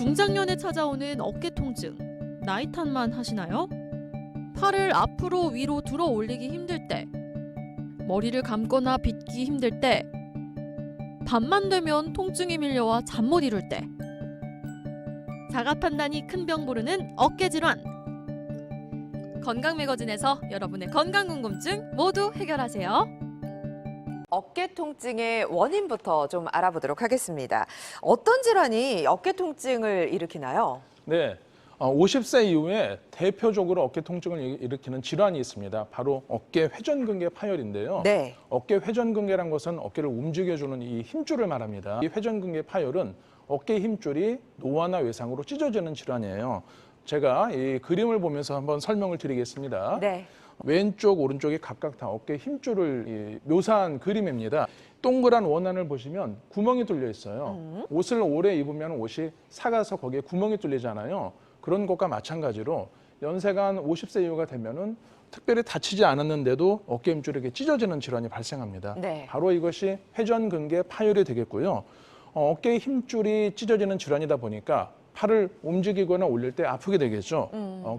중장년에 찾아오는 어깨 통증, 나이 탓만 하시나요? 팔을 앞으로 위로 들어 올리기 힘들 때, 머리를 감거나 빗기 힘들 때, 밤만 되면 통증이 밀려와 잠 못 이룰 때, 자가 판단이 큰 병 부르는 어깨 질환. 건강 매거진에서 여러분의 건강 궁금증 모두 해결하세요. 어깨 통증의 원인부터 좀 알아보도록 하겠습니다. 어떤 질환이 어깨 통증을 일으키나요? 네, 50세 이후에 대표적으로 어깨 통증을 일으키는 질환이 있습니다. 바로 어깨 회전근개 파열인데요. 네. 어깨 회전근개란 것은 어깨를 움직여주는 이 힘줄을 말합니다. 이 회전근개 파열은 어깨 힘줄이 노화나 외상으로 찢어지는 질환이에요. 제가 이 그림을 보면서 한번 설명을 드리겠습니다. 네. 왼쪽, 오른쪽이 각각 다 어깨 힘줄을 묘사한 그림입니다. 동그란 원안을 보시면 구멍이 뚫려 있어요. 옷을 오래 입으면 옷이 삭아서 거기에 구멍이 뚫리잖아요. 그런 것과 마찬가지로 연세가 한 50세 이후가 되면은 특별히 다치지 않았는데도 어깨 힘줄이 이렇게 찢어지는 질환이 발생합니다. 네. 바로 이것이 회전근개 파열이 되겠고요. 어깨 힘줄이 찢어지는 질환이다 보니까 팔을 움직이거나 올릴 때 아프게 되겠죠.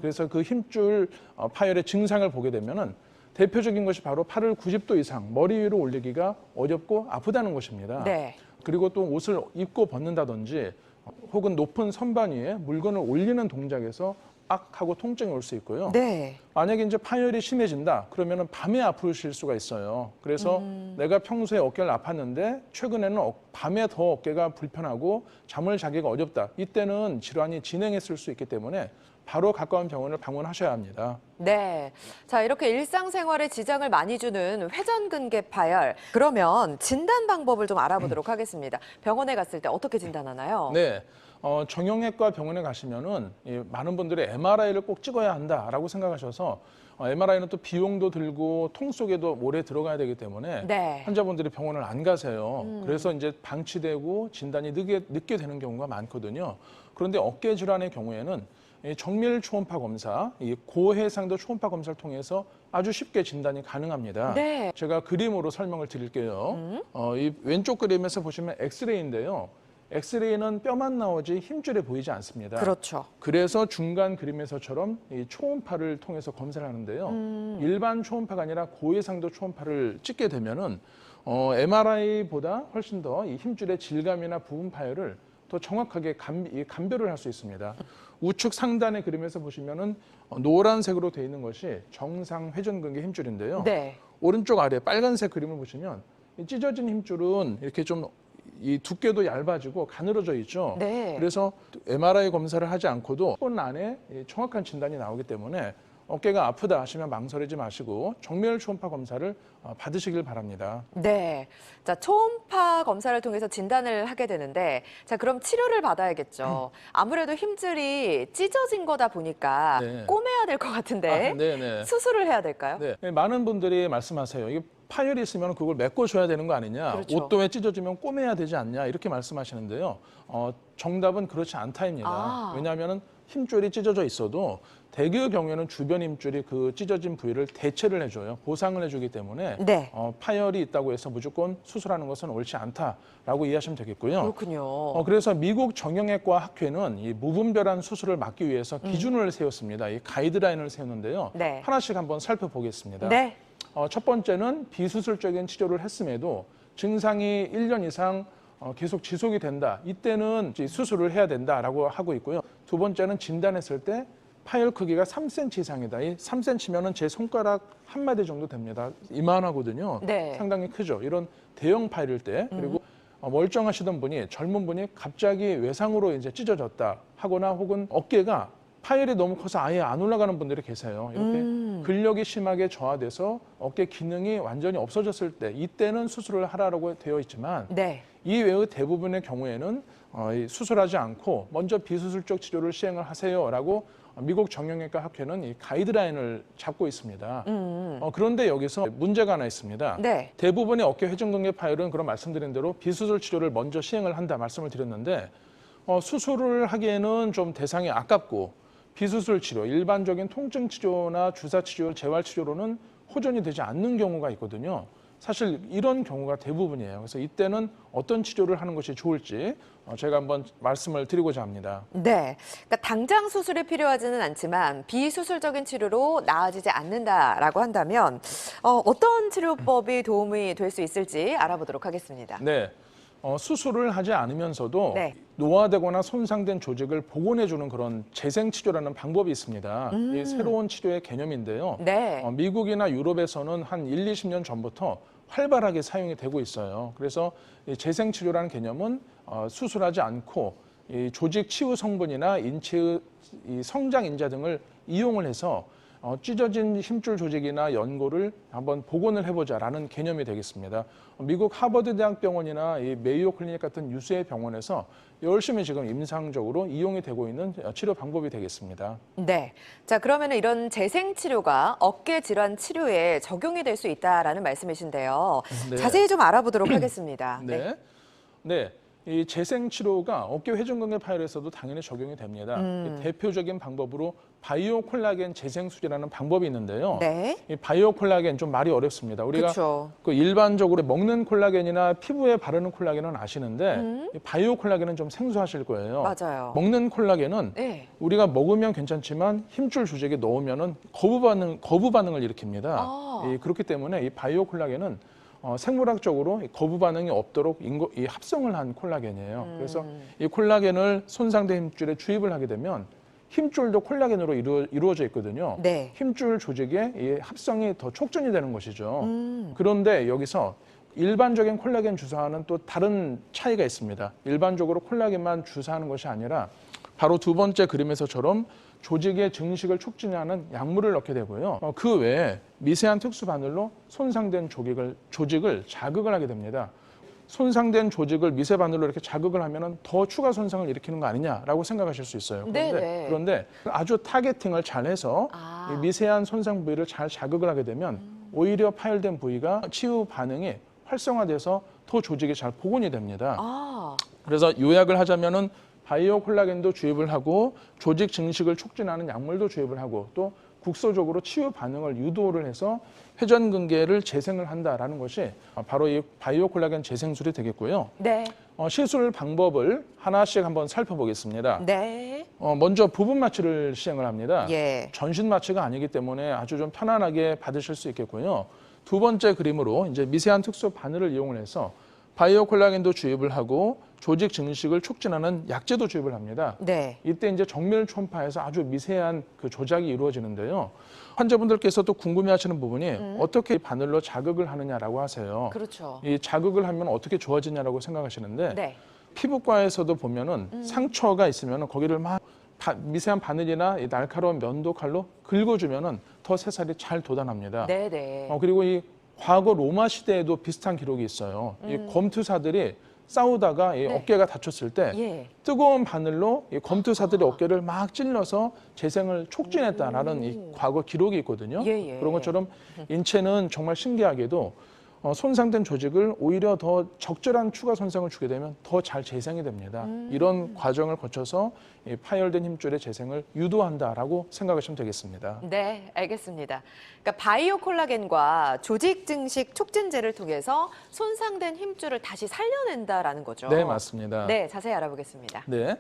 그래서 그 힘줄 파열의 증상을 보게 되면은 대표적인 것이 바로 팔을 90도 이상 머리 위로 올리기가 어렵고 아프다는 것입니다. 네. 그리고 또 옷을 입고 벗는다든지 혹은 높은 선반 위에 물건을 올리는 동작에서 악 하고 통증이 올 수 있고요. 네. 만약에 이제 파열이 심해진다 그러면은 밤에 아프실 수가 있어요. 그래서 내가 평소에 어깨를 아팠는데 최근에는 밤에 더 어깨가 불편하고 잠을 자기가 어렵다. 이때는 질환이 진행했을 수 있기 때문에 바로 가까운 병원을 방문하셔야 합니다. 네. 자, 이렇게 일상생활에 지장을 많이 주는 회전근개 파열. 그러면 진단 방법을 좀 알아보도록 하겠습니다. 병원에 갔을 때 어떻게 진단하나요? 네. 정형외과 병원에 가시면은 많은 분들이 MRI를 꼭 찍어야 한다라고 생각하셔서 MRI는 또 비용도 들고 통 속에도 오래 들어가야 되기 때문에 네. 환자분들이 병원을 안 가세요. 그래서 이제 방치되고 진단이 늦게 되는 경우가 많거든요. 그런데 어깨 질환의 경우에는 이 정밀 초음파 검사, 이 고해상도 초음파 검사를 통해서 아주 쉽게 진단이 가능합니다. 네. 제가 그림으로 설명을 드릴게요. 이 왼쪽 그림에서 보시면 엑스레이인데요. 엑스레이는 뼈만 나오지 힘줄이 보이지 않습니다. 그렇죠. 그래서 중간 그림에서처럼 이 초음파를 통해서 검사를 하는데요. 일반 초음파가 아니라 고해상도 초음파를 찍게 되면은 MRI보다 훨씬 더 이 힘줄의 질감이나 부분 파열을 더 정확하게 감별을 할 수 있습니다. 우측 상단의 그림에서 보시면은 노란색으로 되어 있는 것이 정상 회전근개 힘줄인데요. 네. 오른쪽 아래 빨간색 그림을 보시면 이 찢어진 힘줄은 이렇게 좀 이 두께도 얇아지고 가늘어져 있죠. 네. 그래서 MRI 검사를 하지 않고도 10분 안에 정확한 진단이 나오기 때문에 어깨가 아프다 하시면 망설이지 마시고 정밀 초음파 검사를 받으시길 바랍니다. 네. 자, 초음파 검사를 통해서 진단을 하게 되는데, 자, 그럼 치료를 받아야겠죠. 아무래도 힘줄이 찢어진 거다 보니까 네. 꼬매야 될 것 같은데, 네네. 수술을 해야 될까요? 네. 많은 분들이 말씀하세요. 이게 파열이 있으면 그걸 메꿔줘야 되는 거 아니냐. 그렇죠. 옷도 찢어지면 꼬매야 되지 않냐. 이렇게 말씀하시는데요. 정답은 그렇지 않다입니다. 왜냐하면 힘줄이 찢어져 있어도 대개의 경우에는 주변 힘줄이 그 찢어진 부위를 대체를 해줘요. 보상을 해주기 때문에 네. 파열이 있다고 해서 무조건 수술하는 것은 옳지 않다라고 이해하시면 되겠고요. 그렇군요. 그래서 미국 정형외과 학회는 이 무분별한 수술을 막기 위해서 기준을 세웠습니다. 이 가이드라인을 세웠는데요. 네. 하나씩 한번 살펴보겠습니다. 네. 첫 번째는 비수술적인 치료를 했음에도 증상이 1년 이상 계속 지속이 된다. 이때는 이제 수술을 해야 된다라고 하고 있고요. 두 번째는 진단했을 때 파열 크기가 3cm 이상이다. 이 3cm면은 제 손가락 한 마디 정도 됩니다. 이만하거든요. 네. 상당히 크죠. 이런 대형 파열일 때 그리고 멀쩡하시던 분이 젊은 분이 갑자기 외상으로 이제 찢어졌다 하거나 혹은 어깨가 파열이 너무 커서 아예 안 올라가는 분들이 계세요. 이렇게 근력이 심하게 저하돼서 어깨 기능이 완전히 없어졌을 때 이때는 수술을 하라고 되어 있지만 네. 이외의 대부분의 경우에는 수술하지 않고 먼저 비수술적 치료를 시행을 하세요라고 미국 정형외과 학회는 이 가이드라인을 잡고 있습니다. 그런데 여기서 문제가 하나 있습니다. 네. 대부분의 어깨 회전근개 파열은 그런 말씀드린 대로 비수술 치료를 먼저 시행을 한다 말씀을 드렸는데 수술을 하기에는 좀 대상이 아깝고 비수술 치료, 일반적인 통증 치료나 주사 치료, 재활 치료로는 호전이 되지 않는 경우가 있거든요. 사실 이런 경우가 대부분이에요. 그래서 이때는 어떤 치료를 하는 것이 좋을지 제가 한번 말씀을 드리고자 합니다. 네. 그러니까 당장 수술이 필요하지는 않지만 비수술적인 치료로 나아지지 않는다라고 한다면 어떤 치료법이 도움이 될 수 있을지 알아보도록 하겠습니다. 네. 수술을 하지 않으면서도 네. 노화되거나 손상된 조직을 복원해주는 그런 재생치료라는 방법이 있습니다. 이 새로운 치료의 개념인데요. 네. 미국이나 유럽에서는 한 1, 20년 전부터 활발하게 사용이 되고 있어요. 그래서 이 재생치료라는 개념은 수술하지 않고 이 조직 치유 성분이나 인체의 이 성장 인자 등을 이용을 해서 찢어진 힘줄 조직이나 연골을 한번 복원을 해보자라는 개념이 되겠습니다. 미국 하버드 대학병원이나 이 메이오 클리닉 같은 유수의 병원에서 열심히 지금 임상적으로 이용이 되고 있는 치료 방법이 되겠습니다. 네. 자, 그러면 이런 재생 치료가 어깨 질환 치료에 적용이 될 수 있다라는 말씀이신데요. 네. 자세히 좀 알아보도록 하겠습니다. 네. 네. 이 재생 치료가 어깨 회전근개 파열에서도 당연히 적용이 됩니다. 이 대표적인 방법으로 바이오 콜라겐 재생술이라는 방법이 있는데요. 네. 이 바이오 콜라겐 좀 말이 어렵습니다. 우리가 그렇죠. 그 일반적으로 먹는 콜라겐이나 피부에 바르는 콜라겐은 아시는데 이 바이오 콜라겐은 좀 생소하실 거예요. 맞아요. 먹는 콜라겐은 네. 우리가 먹으면 괜찮지만 힘줄 조직에 넣으면은 거부 반응을 일으킵니다. 아. 그렇기 때문에 이 바이오 콜라겐은 생물학적으로 거부 반응이 없도록 이 합성을 한 콜라겐이에요. 그래서 이 콜라겐을 손상된 힘줄에 주입을 하게 되면 힘줄도 콜라겐으로 이루어져 있거든요. 네. 힘줄 조직의 이 합성이 더 촉진이 되는 것이죠. 그런데 여기서 일반적인 콜라겐 주사와는 또 다른 차이가 있습니다. 일반적으로 콜라겐만 주사하는 것이 아니라 바로 두 번째 그림에서처럼 조직의 증식을 촉진하는 약물을 넣게 되고요. 그 외에 미세한 특수 바늘로 손상된 조직을 자극을 하게 됩니다. 손상된 조직을 미세 바늘로 이렇게 자극을 하면 더 추가 손상을 일으키는 거 아니냐라고 생각하실 수 있어요. 네네. 그런데 아주 타겟팅을 잘 해서 이 미세한 손상 부위를 잘 자극을 하게 되면 오히려 파열된 부위가 치유 반응이 활성화돼서 더 조직이 잘 복원이 됩니다. 아. 그래서 요약을 하자면은 바이오 콜라겐도 주입을 하고 조직 증식을 촉진하는 약물도 주입을 하고 또 국소적으로 치유 반응을 유도를 해서 회전근개를 재생을 한다라는 것이 바로 이 바이오 콜라겐 재생술이 되겠고요. 네. 시술 방법을 하나씩 한번 살펴보겠습니다. 네. 먼저 부분 마취를 시행을 합니다. 예. 전신 마취가 아니기 때문에 아주 좀 편안하게 받으실 수 있겠고요. 두 번째 그림으로 이제 미세한 특수 바늘을 이용을 해서 바이오 콜라겐도 주입을 하고 조직 증식을 촉진하는 약제도 주입을 합니다. 네. 이때 이제 정밀 초음파에서 아주 미세한 그 조작이 이루어지는데요. 환자분들께서 또 궁금해하시는 부분이 어떻게 바늘로 자극을 하느냐라고 하세요. 그렇죠. 이 자극을 하면 어떻게 좋아지냐라고 생각하시는데 네. 피부과에서도 보면은 상처가 있으면은 거기를 막 미세한 바늘이나 이 날카로운 면도 칼로 긁어주면은 더 새살이 잘 돋아납니다. 네네. 그리고 이 과거 로마 시대에도 비슷한 기록이 있어요. 이 검투사들이 싸우다가 이 네. 어깨가 다쳤을 때 예. 뜨거운 바늘로 이 검투사들의 어깨를 막 찔러서 재생을 촉진했다라는 이 과거 기록이 있거든요. 예, 예. 그런 것처럼 인체는 정말 신기하게도 손상된 조직을 오히려 더 적절한 추가 손상을 주게 되면 더 잘 재생이 됩니다. 이런 과정을 거쳐서 이 파열된 힘줄의 재생을 유도한다라고 생각하시면 되겠습니다. 네, 알겠습니다. 그러니까 바이오 콜라겐과 조직 증식 촉진제를 통해서 손상된 힘줄을 다시 살려낸다라는 거죠. 네, 맞습니다. 네, 자세히 알아보겠습니다. 네,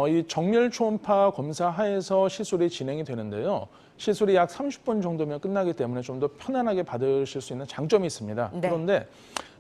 이 정밀 초음파 검사 하에서 시술이 진행이 되는데요. 시술이 약 30분 정도면 끝나기 때문에 좀 더 편안하게 받으실 수 있는 장점이 있습니다. 네. 그런데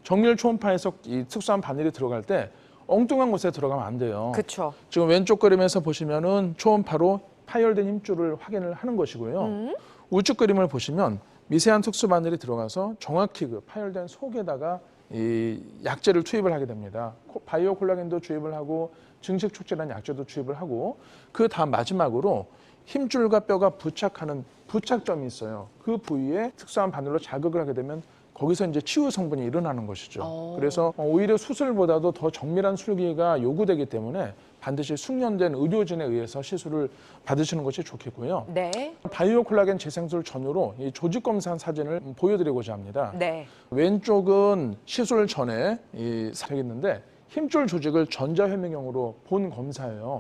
정밀 초음파에서 이 특수한 바늘이 들어갈 때 엉뚱한 곳에 들어가면 안 돼요. 그렇죠. 지금 왼쪽 그림에서 보시면은 초음파로 파열된 힘줄을 확인을 하는 것이고요. 우측 그림을 보시면 미세한 특수 바늘이 들어가서 정확히 그 파열된 속에다가 이 약제를 투입을 하게 됩니다. 바이오 콜라겐도 주입을 하고 증식 촉진한 약제도 주입을 하고 그 다음 마지막으로 힘줄과 뼈가 부착하는 부착점이 있어요. 그 부위에 특수한 바늘로 자극을 하게 되면 거기서 이제 치유 성분이 일어나는 것이죠. 그래서 오히려 수술보다도 더 정밀한 술기가 요구되기 때문에 반드시 숙련된 의료진에 의해서 시술을 받으시는 것이 좋겠고요. 네. 바이오 콜라겐 재생술 전후로 이 조직 검사 사진을 보여드리고자 합니다. 네. 왼쪽은 시술 전에 되겠는데 힘줄 조직을 전자현미경으로 본 검사예요.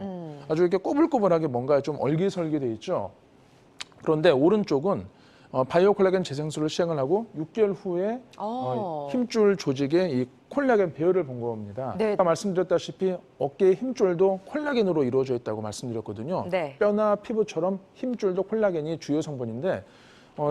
아주 이렇게 꼬불꼬불하게 뭔가 좀 얼기설기돼 있죠. 그런데 오른쪽은 바이오 콜라겐 재생술을 시행을 하고 6개월 후에 힘줄 조직에 이 콜라겐 배열을 본 겁니다. 네. 아까 말씀드렸다시피 어깨의 힘줄도 콜라겐으로 이루어져 있다고 말씀드렸거든요. 네. 뼈나 피부처럼 힘줄도 콜라겐이 주요 성분인데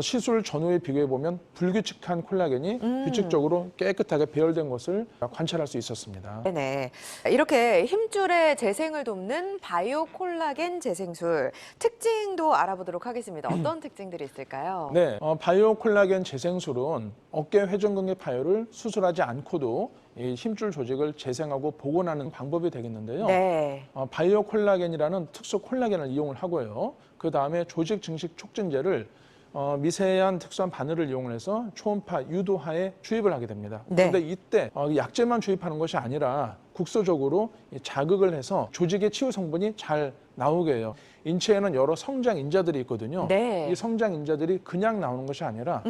시술 전후에 비교해 보면 불규칙한 콜라겐이 규칙적으로 깨끗하게 배열된 것을 관찰할 수 있었습니다. 네네. 이렇게 힘줄의 재생을 돕는 바이오 콜라겐 재생술 특징도 알아보도록 하겠습니다. 어떤 특징들이 있을까요? 네, 바이오 콜라겐 재생술은 어깨 회전근개 파열을 수술하지 않고도 이 힘줄 조직을 재생하고 복원하는 방법이 되겠는데요. 네. 바이오 콜라겐이라는 특수 콜라겐을 이용을 하고요. 그 다음에 조직 증식 촉진제를 미세한 특수한 바늘을 이용해서 초음파 유도하에 주입을 하게 됩니다. 네. 그런데 이때 약제만 주입하는 것이 아니라 국소적으로 자극을 해서 조직의 치유 성분이 잘 나오게 해요. 인체에는 여러 성장 인자들이 있거든요. 네. 이 성장 인자들이 그냥 나오는 것이 아니라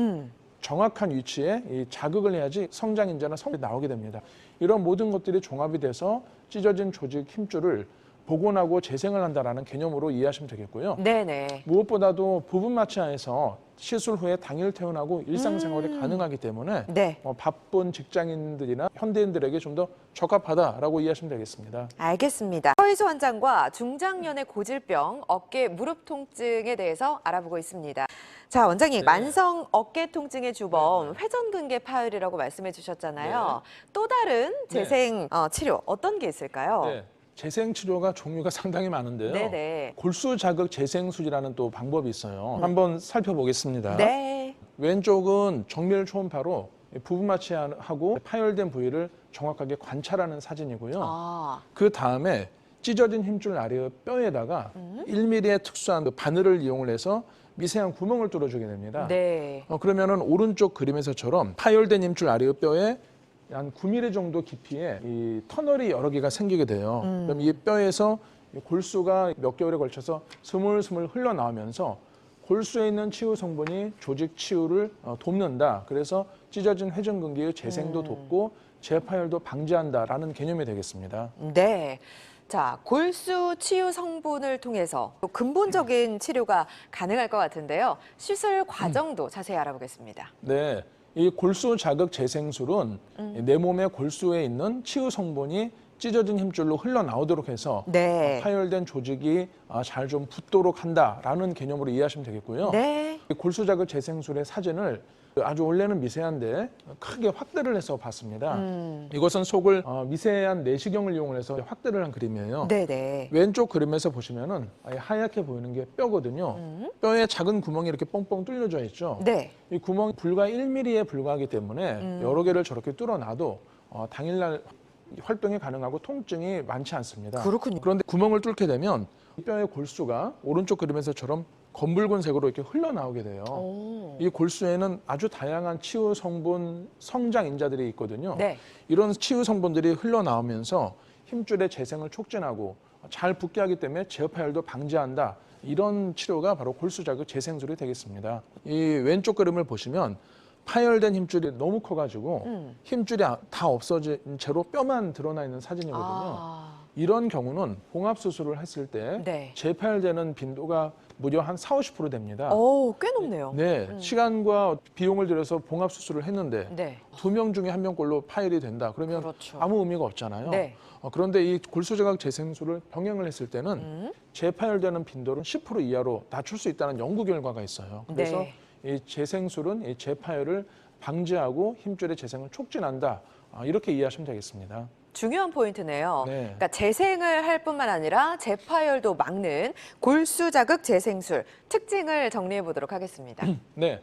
정확한 위치에 이 자극을 해야지 성장 인자나 성분이 나오게 됩니다. 이런 모든 것들이 종합이 돼서 찢어진 조직 힘줄을 복원하고 재생을 한다라는 개념으로 이해하시면 되겠고요. 네네. 무엇보다도 부분 마취하에서 시술 후에 당일 퇴원하고 일상생활이 가능하기 때문에 네. 바쁜 직장인들이나 현대인들에게 좀 더 적합하다라고 이해하시면 되겠습니다. 알겠습니다. 허이소 환장과 중장년의 고질병, 어깨, 무릎 통증에 대해서 알아보고 있습니다. 자, 원장님, 네. 만성 어깨 통증의 주범 회전근개 파열이라고 말씀해 주셨잖아요. 또 다른 재생 치료 어떤 게 있을까요? 네. 재생 치료가 종류가 상당히 많은데요. 네네. 골수 자극 재생술이라는 또 방법이 있어요. 한번 살펴보겠습니다. 네. 왼쪽은 정밀 초음파로 부분 마취하고 파열된 부위를 정확하게 관찰하는 사진이고요. 그 다음에 찢어진 힘줄 아래의 뼈에다가 1mm의 특수한 바늘을 이용을 해서 미세한 구멍을 뚫어주게 됩니다. 네. 그러면은 오른쪽 그림에서처럼 파열된 힘줄 아래의 뼈에 한 9mm 정도 깊이의 이 터널이 여러 개가 생기게 돼요. 그럼 이 뼈에서 골수가 몇 개월에 걸쳐서 스물스물 흘러나오면서 골수에 있는 치유 성분이 조직 치유를 돕는다. 그래서 찢어진 회전근개의 재생도 돕고 재파열도 방지한다라는 개념이 되겠습니다. 네. 자, 골수 치유 성분을 통해서 또 근본적인 치료가 가능할 것 같은데요. 시술 과정도 자세히 알아보겠습니다. 네. 이 골수 자극 재생술은 내 몸의 골수에 있는 치유 성분이 찢어진 힘줄로 흘러나오도록 해서 네. 파열된 조직이 잘 좀 붙도록 한다라는 개념으로 이해하시면 되겠고요. 네. 이 골수 자극 재생술의 사진을 아주 원래는 미세한데 크게 확대를 해서 봤습니다. 이것은 속을 미세한 내시경을 이용해서 확대를 한 그림이에요. 네네. 왼쪽 그림에서 보시면은 하얗게 보이는 게 뼈거든요. 뼈에 작은 구멍이 이렇게 뻥뻥 뚫려져 있죠. 네. 이 구멍이 불과 1mm에 불과하기 때문에 여러 개를 저렇게 뚫어놔도 당일날 활동이 가능하고 통증이 많지 않습니다. 그렇군요. 그런데 구멍을 뚫게 되면 뼈의 골수가 오른쪽 그림에서처럼 검붉은색으로 이렇게 흘러나오게 돼요. 이 골수에는 아주 다양한 치유 성분, 성장 인자들이 있거든요. 네. 이런 치유 성분들이 흘러나오면서 힘줄의 재생을 촉진하고 잘 붙게 하기 때문에 재파열도 방지한다. 이런 치료가 바로 골수 자극 재생술이 되겠습니다. 이 왼쪽 그림을 보시면 파열된 힘줄이 너무 커가지고 힘줄이 다 없어진 채로 뼈만 드러나 있는 사진이거든요. 이런 경우는 봉합 수술을 했을 때 네. 재파열되는 빈도가 무려 한 40~50% 됩니다. 꽤 높네요. 네, 시간과 비용을 들여서 봉합 수술을 했는데 네. 2명 중에 1명꼴로 파열이 된다. 그러면 그렇죠. 아무 의미가 없잖아요. 네. 그런데 이 골수자극 재생술을 병행을 했을 때는 재파열되는 빈도를 10% 이하로 낮출 수 있다는 연구 결과가 있어요. 그래서 네. 이 재생술은 이 재파열을 방지하고 힘줄의 재생을 촉진한다. 이렇게 이해하시면 되겠습니다. 중요한 포인트네요. 네. 그러니까 재생을 할 뿐만 아니라 재파열도 막는 골수 자극 재생술 특징을 정리해 보도록 하겠습니다. 네.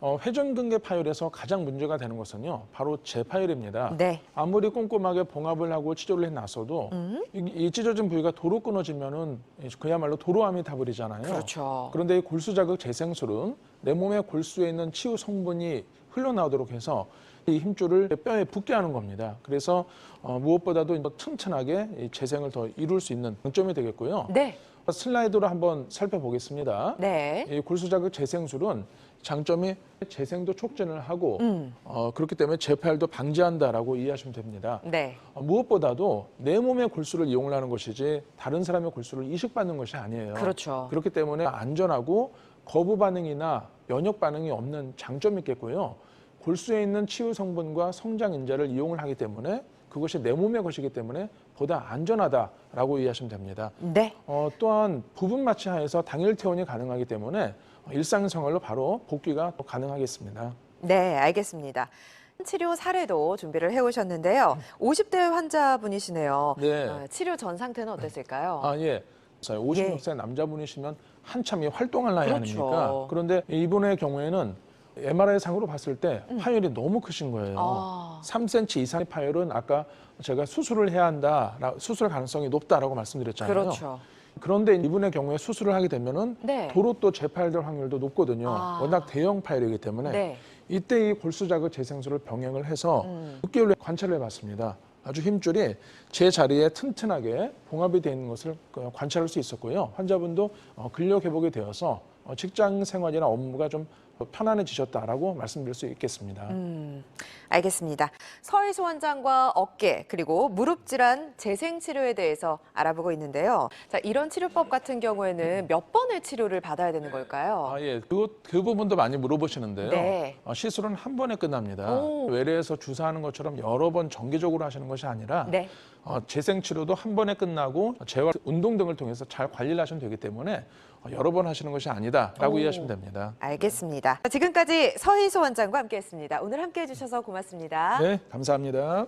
회전근개 파열에서 가장 문제가 되는 것은요, 바로 재파열입니다. 네. 아무리 꼼꼼하게 봉합을 하고 치료를 해놨어도 이 찢어진 부위가 도로 끊어지면은 그야말로 도로암이 타버리잖아요. 그렇죠. 그런데 이 골수 자극 재생술은 내 몸의 골수에 있는 치유 성분이 흘러나오도록 해서 이 힘줄을 뼈에 붙게 하는 겁니다. 그래서 무엇보다도 더 튼튼하게 이 재생을 더 이룰 수 있는 장점이 되겠고요. 네. 슬라이드로 한번 살펴보겠습니다. 네. 이 골수 자극 재생술은 장점이 재생도 촉진을 하고 그렇기 때문에 재파열도 방지한다라고 이해하시면 됩니다. 네. 무엇보다도 내 몸의 골수를 이용을 하는 것이지 다른 사람의 골수를 이식받는 것이 아니에요. 그렇죠. 그렇기 때문에 안전하고 거부 반응이나 면역 반응이 없는 장점이 있겠고요. 골수에 있는 치유 성분과 성장 인자를 이용을 하기 때문에 그것이 내 몸의 것이기 때문에 보다 안전하다라고 이해하시면 됩니다. 네. 또한 부분 마취하에서 당일 퇴원이 가능하기 때문에 일상생활로 바로 복귀가 가능하겠습니다. 네, 알겠습니다. 치료 사례도 준비를 해오셨는데요. 50대 환자분이시네요. 네. 치료 전 상태는 어땠을까요? 예. 56세 남자분이시면 한참 활동할 나이 그렇죠. 아닙니까? 그런데 이분의 경우에는 MRI 상으로 봤을 때 파열이 너무 크신 거예요. 아. 3cm 이상의 파열은 아까 제가 수술을 해야 한다, 수술 가능성이 높다라고 말씀드렸잖아요. 그렇죠. 그런데 이분의 경우에 수술을 하게 되면은 네. 도로 또 재파열될 확률도 높거든요. 아. 워낙 대형 파열이기 때문에 네. 이때 이 골수 자극 재생술을 병행을 해서 6개월 관찰을 해봤습니다. 아주 힘줄이 제 자리에 튼튼하게 봉합이 되어 있는 것을 관찰할 수 있었고요. 환자분도 근력 회복이 되어서 직장 생활이나 업무가 좀 편안해지셨다라고 말씀드릴 수 있겠습니다. 알겠습니다. 서희수 원장과 어깨 그리고 무릎 질환 재생 치료에 대해서 알아보고 있는데요. 자, 이런 치료법 같은 경우에는 몇 번의 치료를 받아야 되는 걸까요? 예. 그 부분도 많이 물어보시는데요. 네. 시술은 한 번에 끝납니다. 오. 외래에서 주사하는 것처럼 여러 번 정기적으로 하시는 것이 아니라 네. 재생 치료도 한 번에 끝나고 재활 운동 등을 통해서 잘 관리를 하시면 되기 때문에 여러 번 하시는 것이 아니다라고 오. 이해하시면 됩니다. 알겠습니다. 지금까지 서희수 원장과 함께했습니다. 오늘 함께해 주셔서 고맙습니다. 네, 감사합니다.